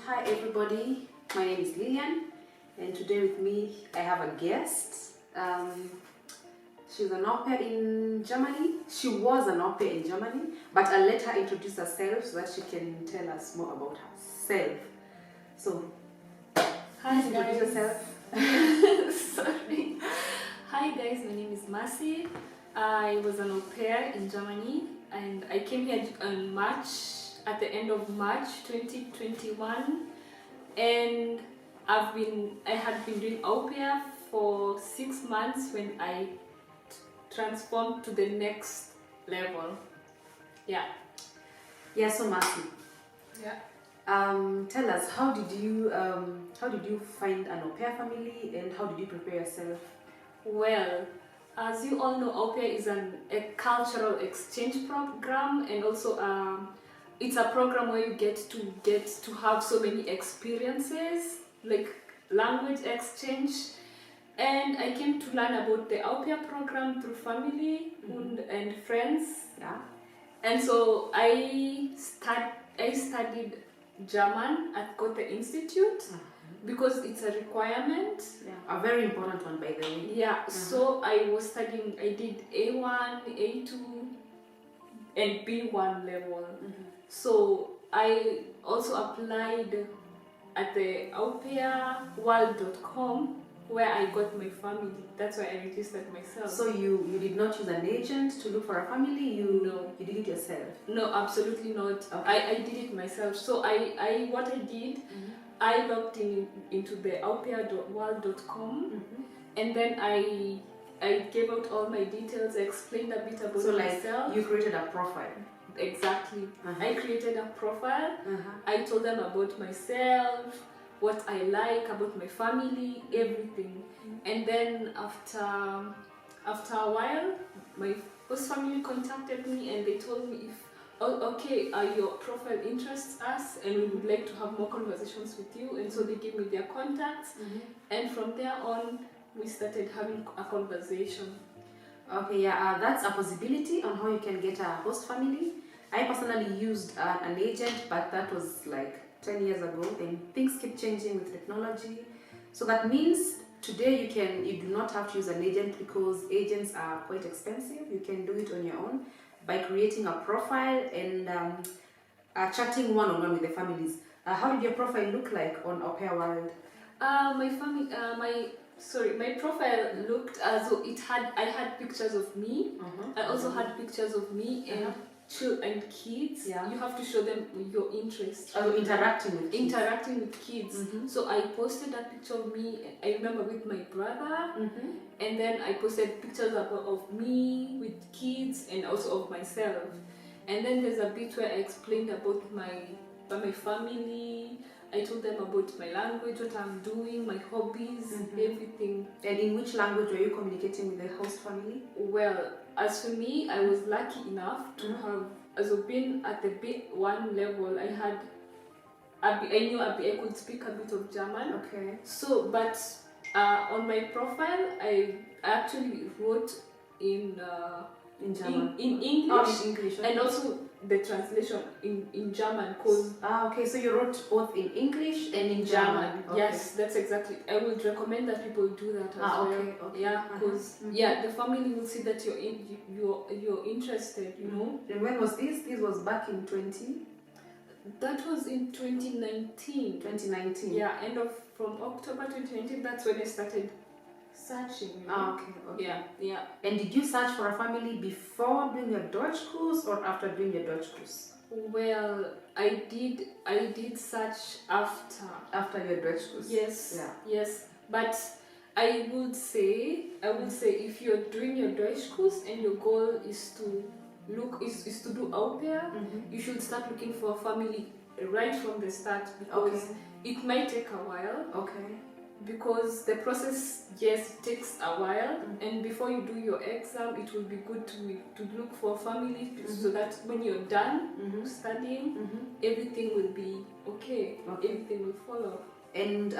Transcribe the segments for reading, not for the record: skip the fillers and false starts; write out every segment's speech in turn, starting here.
Hi everybody, my name is Lillian and today with me I have a guest. She's an au pair in Germany. She was an au pair in Germany, but I'll let her introduce herself so that she can tell us more about herself. So, Hi please guys. introduce yourself. Sorry. Hi guys, my name is Mercy. I was an au pair in Germany and I came here in March, at the end of March 2021, and I had been doing au pair for 6 months when I transformed to the next level. Yeah. So Mercy, Yeah. tell us how did you find an au pair family and how did you prepare yourself? Well, as you all know, Aupair is a cultural exchange program, and also it's a program where you get to have so many experiences, like language exchange. And I came to learn about the Aupair program through family and friends. Yeah. And so I studied German at Goethe Institute because it's a requirement. Yeah, a very important one, by the way. Yeah, so I was studying, I did A1, A2, and B1 level. So I also applied at the aupairworld.com where I got my family. That's why I registered myself. So you did not use an agent to look for a family? No. You did it yourself? No, absolutely not. Okay. I did it myself. So what I did, I logged into the aupairworld.com and then I gave out all my details, I explained a bit about myself. Like you created a profile? Exactly. I created a profile. I told them about myself, what I like, about my family, everything. And then after a while, my host family contacted me and they told me your profile interests us and we would like to have more conversations with you. And so they gave me their contacts, and from there on we started having a conversation. Okay, yeah, that's a possibility on how you can get a host family. I personally used an agent, but that was like 10 years ago. Then things keep changing with technology. So that means today you do not have to use an agent because agents are quite expensive. You can do it on your own by creating a profile and chatting one-on-one with the families. How did your profile look like on Au Pair World? My profile looked as though I had pictures of me. I also had pictures of me and kids. Yeah. You have to show them your interest. Interacting with kids. Interacting with kids. So I posted a picture of me, I remember, with my brother. And then I posted pictures of me with kids and also of myself. And then there's a bit where I explained about my family. I told them about my language, what I'm doing, my hobbies, everything. And in which language were you communicating with the host family? Well, as for me, I was lucky enough to have, as of being at the B1 level, I knew I could speak a bit of German. Okay. So, but on my profile, I actually wrote in German. in English, in English, okay. and also the translation in German. Okay, so you wrote both in English and in German. Okay. Yes, that's exactly. I would recommend that people do that as well. Okay. Yeah, because the family will see that you're interested. You know. And when was this? This was back in 20. That was in 2019. 2019. Yeah, from October 2019. That's when I started searching. You know? Okay. Yeah. And did you search for a family before doing your Deutsch course or after doing your Deutsch course? Well, I did search after your Deutsch course. Yes. Yeah. Yes. But I would say if you're doing your Deutsch course and your goal is to do au pair, you should start looking for a family right from the start, because it might take a while. Okay. Because the process, yes, takes a while, and before you do your exam, it will be good to look for a family so that when you're done studying, everything will be okay. Everything will follow. And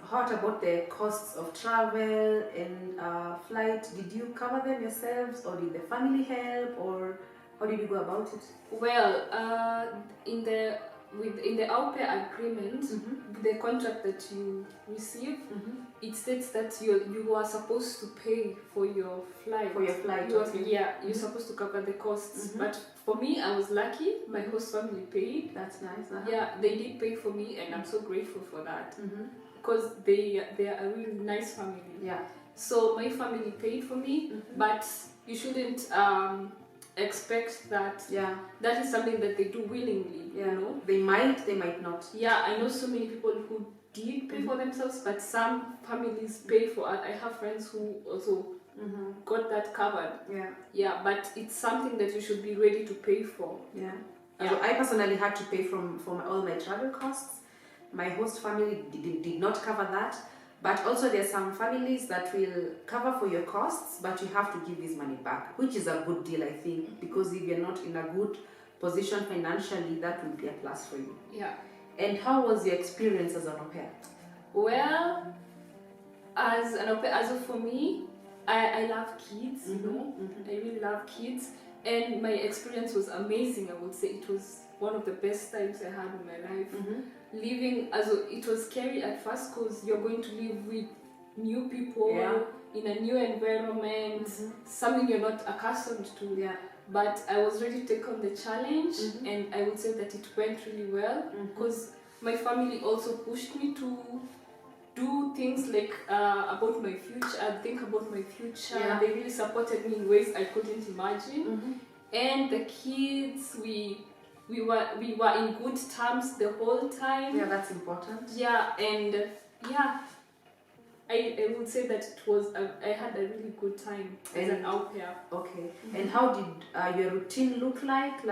what about the costs of travel and flight? Did you cover them yourselves, or did the family help, or how did you go about it? Well, in the in the Aupair agreement, the contract that you receive, it states that you are supposed to pay for your flight. For your flight, You're supposed to cover the costs. But for me, I was lucky. My host family paid. That's nice. Yeah, they did pay for me, and I'm so grateful for that. Because they are a really nice family. Yeah. So my family paid for me, but you shouldn't expect that. Yeah. That is something that they do willingly. Yeah. You know. They might not. Yeah, I know so many people who did pay for themselves, but some families pay for it. I have friends who also got that covered. Yeah. Yeah, but it's something that you should be ready to pay for. Yeah. Yeah. So I personally had to pay for all my travel costs. My host family did not cover that. But also there are some families that will cover for your costs, but you have to give this money back, which is a good deal, I think, because if you're not in a good position financially, that will be a plus for you. Yeah. And how was your experience as an au pair? Well, as an au pair, for me, I love kids, you know. I really love kids. And my experience was amazing, I would say. It was one of the best times I had in my life. Living, it was scary at first because you're going to live with new people, in a new environment, something you're not accustomed to. Yeah. But I was ready to take on the challenge, and I would say that it went really well because my family also pushed me to do things like about my future, think about my future. Yeah. They really supported me in ways I couldn't imagine. And the kids, we were in good terms the whole time. Yeah, that's important. Yeah, and I would say that I had a really good time as an au pair. Okay. And how did your routine look like?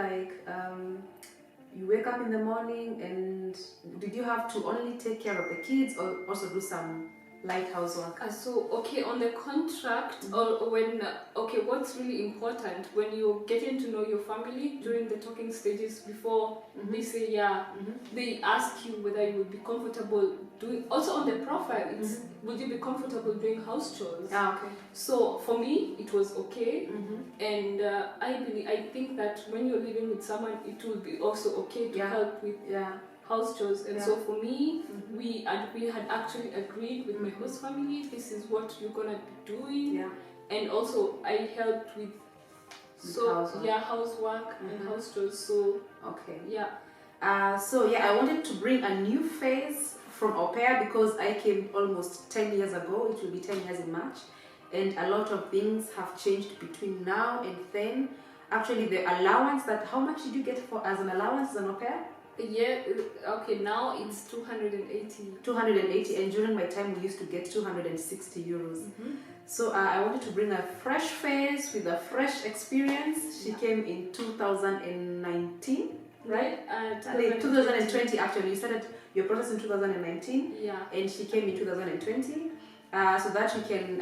You wake up in the morning, and did you have to only take care of the kids or also do some light housework? On the contract, or when, what's really important when you're getting to know your family during the talking stages before they say, they ask you whether you would be comfortable doing, also on the profile, it's, would you be comfortable doing house chores? Okay. So for me, it was okay. And I think that when you're living with someone, it will be also okay to help with house chores. And so for me, we had actually agreed with my host family, this is what you're gonna be doing. And also I helped with housework and house chores. So I wanted to bring a new phase from au pair because I came almost 10 years ago. It will be 10 years in March, and a lot of things have changed between now and then. Actually, the allowance, how much did you get as an allowance as an au pair? Now it's 280. 280, and during my time we used to get 260 euros. So I wanted to bring a fresh face with a fresh experience. She came in 2019, right? 2020 actually. You started your process in 2019, and she came in 2020. So that you can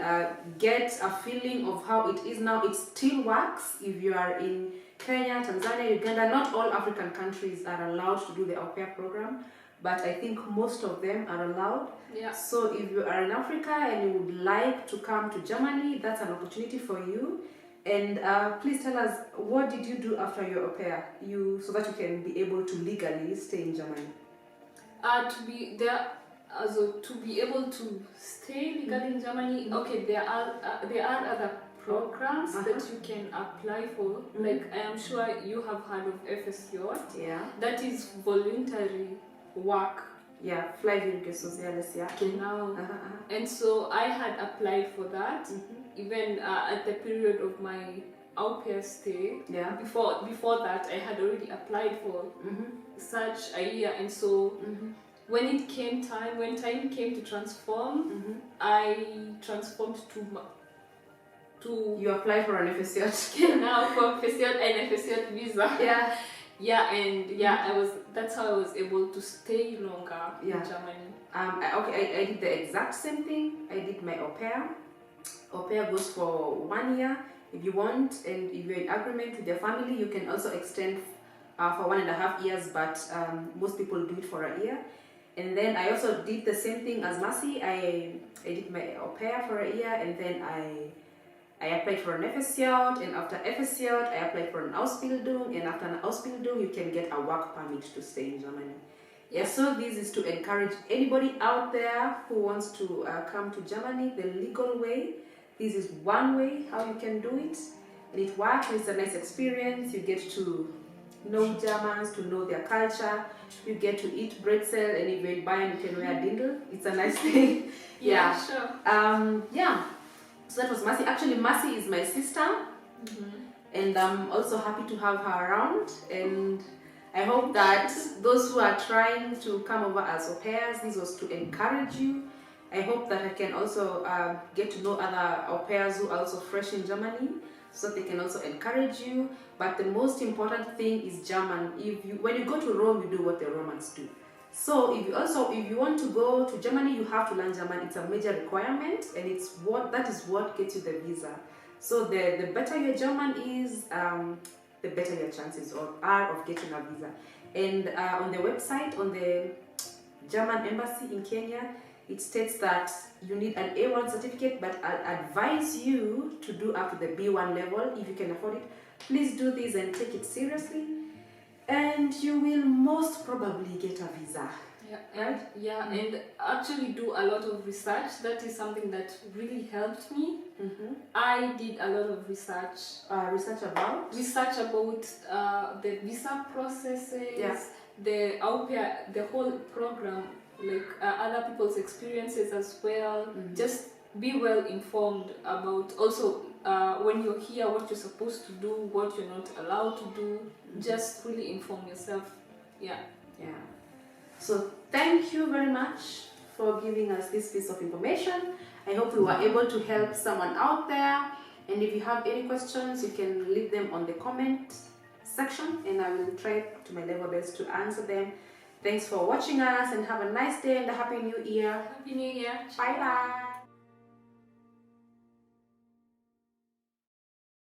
get a feeling of how it is now. It still works if you are in Kenya, Tanzania, Uganda. Not all African countries are allowed to do the au pair program, but I think most of them are allowed. So if you are in Africa and you would like to come to Germany, that's an opportunity for you. And please tell us, what did you do after your au pair, so that you can be able to legally stay in Germany? To be able to stay legally in Germany, there are other programs that you can apply for. Like I am sure you have heard of FSJ. That is voluntary work. Freiwillige Soziales, Genau. And so I had applied for that even at the period of my au pair stay. Before that, I had already applied for such a year, and so when time came to transform, I transformed to you applied for an FSJ. Now for FSJ and FSJ visa. That's how I was able to stay longer in Germany. I did the exact same thing. I did my au pair. Au pair goes for 1 year if you want, and if you're in agreement with your family, you can also extend for 1.5 years, but most people do it for a year. And then I also did the same thing as Mercy. I did my au pair for a year, and then I applied for an FSCert, and after FSCert, I applied for an Ausbildung, and after an Ausbildung, you can get a work permit to stay in Germany. Yeah, so this is to encourage anybody out there who wants to come to Germany the legal way. This is one way how you can do it, and it works. It's a nice experience. You get to know Germans, to know their culture. You get to eat bretzel, and if you're in Bayern, you can wear dindel. It's a nice thing. Yeah, sure. Yeah. So that was Mercy. Actually, Mercy is my sister, and I'm also happy to have her around. And I hope that those who are trying to come over as au pairs, this was to encourage you. I hope that I can also get to know other au pairs who are also fresh in Germany, so they can also encourage you. But the most important thing is German. When you go to Rome, you do what the Romans do. So if you want to go to Germany, you have to learn German. It's a major requirement, and that is what gets you the visa. So the better your German is, the better your chances are of getting a visa. And on the website, on the German embassy in Kenya, it states that you need an A1 certificate, but I advise you to do up to the B1 level if you can afford it. Please do this and take it seriously, and you will most probably get a visa. Yeah, right? And actually do a lot of research. That is something that really helped me. I did a lot of research. Research about the visa processes, the Aupair, the whole program, like other people's experiences as well. Just be well informed about also when you're here, what you're supposed to do, what you're not allowed to do. Just really inform yourself. Yeah. So thank you very much for giving us this piece of information. I hope we were able to help someone out there. And if you have any questions, you can leave them on the comment section, and I will try to my level best to answer them. Thanks for watching us, and have a nice day and a happy new year. Happy New Year. Bye bye.